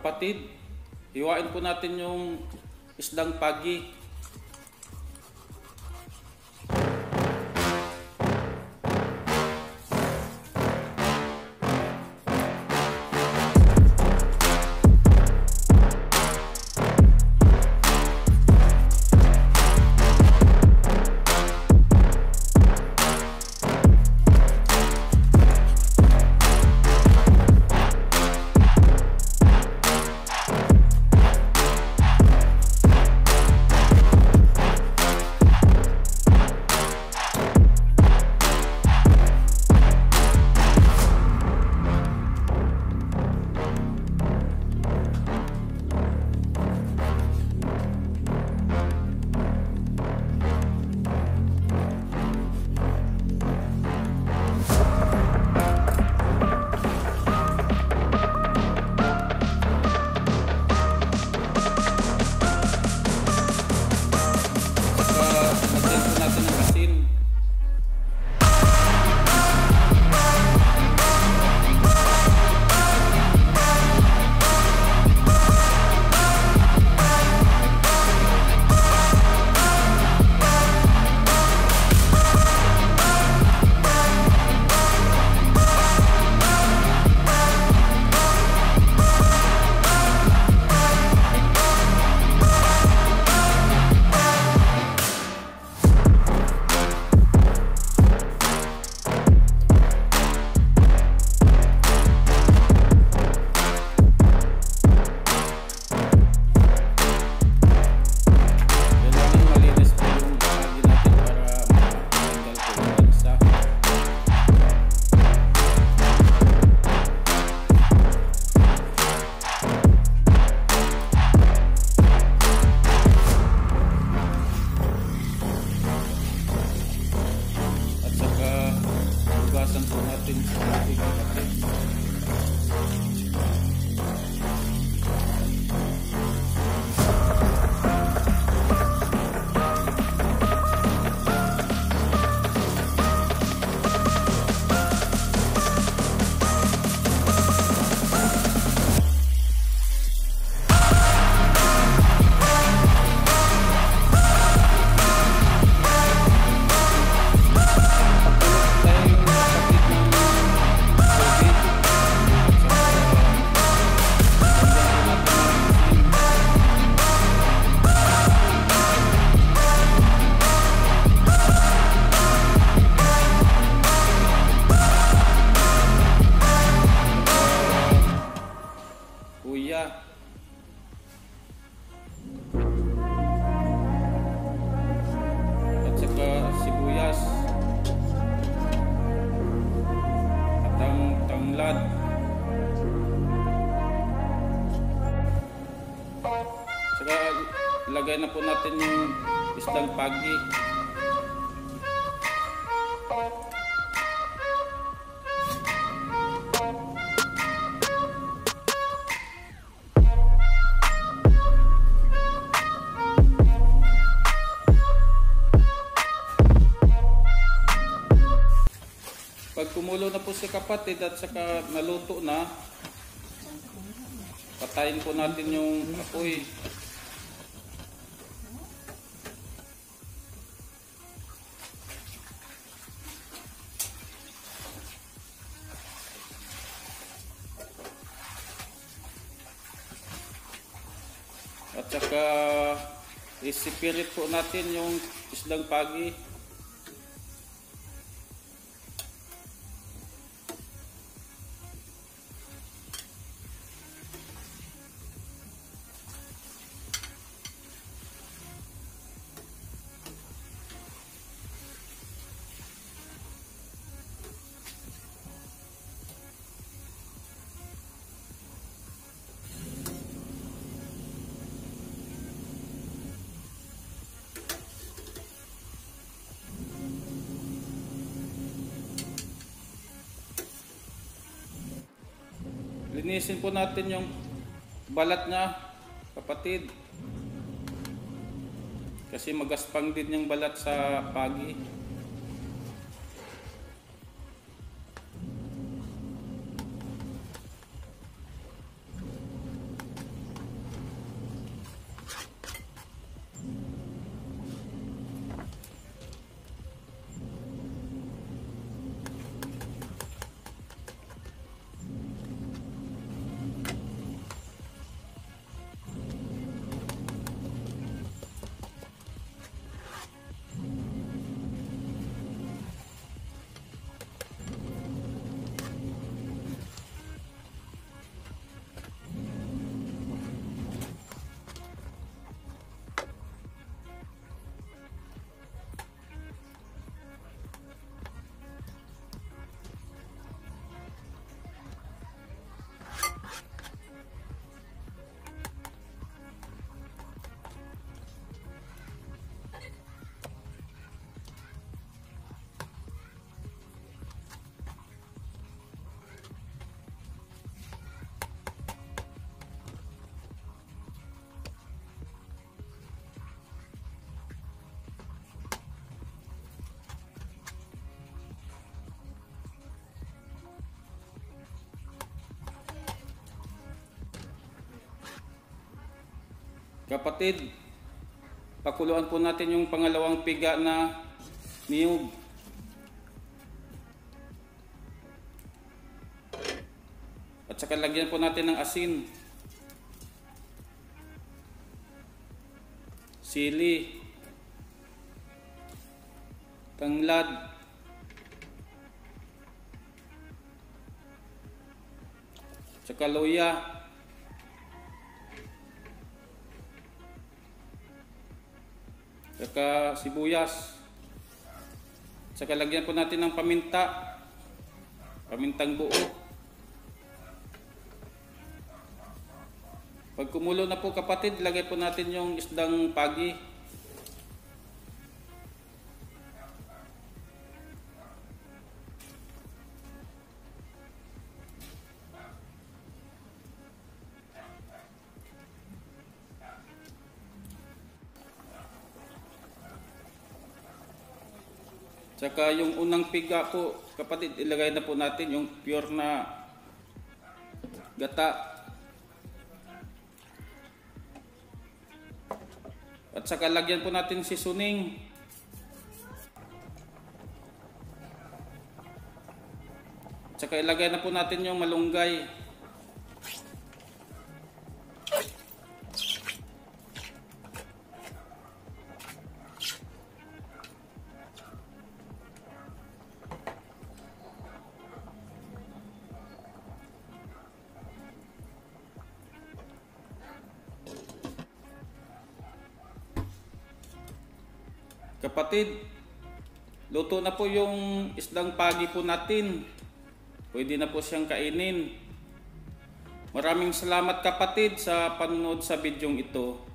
Kapatid, hiwain po natin yung isdang pagi. At saka sibuyas at ang tanglad. Saka lagay na po natin yung isdang pagi. Pag kumulo na po si kapatid at saka naluto na, patayin po natin yung apoy. At saka isipirit po natin yung isdang pagi. Linisin po natin yung balat niya, kapatid. Kasi magaspang din yung balat sa pagi. Kapatid, pakuluan po natin yung pangalawang piga na niyog. At saka lagyan po natin ng asin, sili, tanglad, saka luya, saka sibuyas. Saka lagyan po natin ng paminta, pamintang buo. Pag kumulo na po kapatid, lagay po natin yung isdang pagi. Tsaka yung unang piga po kapatid, ilagay na po natin yung pure na gata. At saka lagyan po natin si suning. At saka ilagay na po natin yung malunggay. Kapatid, luto na po yung isdang pagi po natin. Pwede na po siyang kainin. Maraming salamat kapatid sa panonood sa bidyong ito.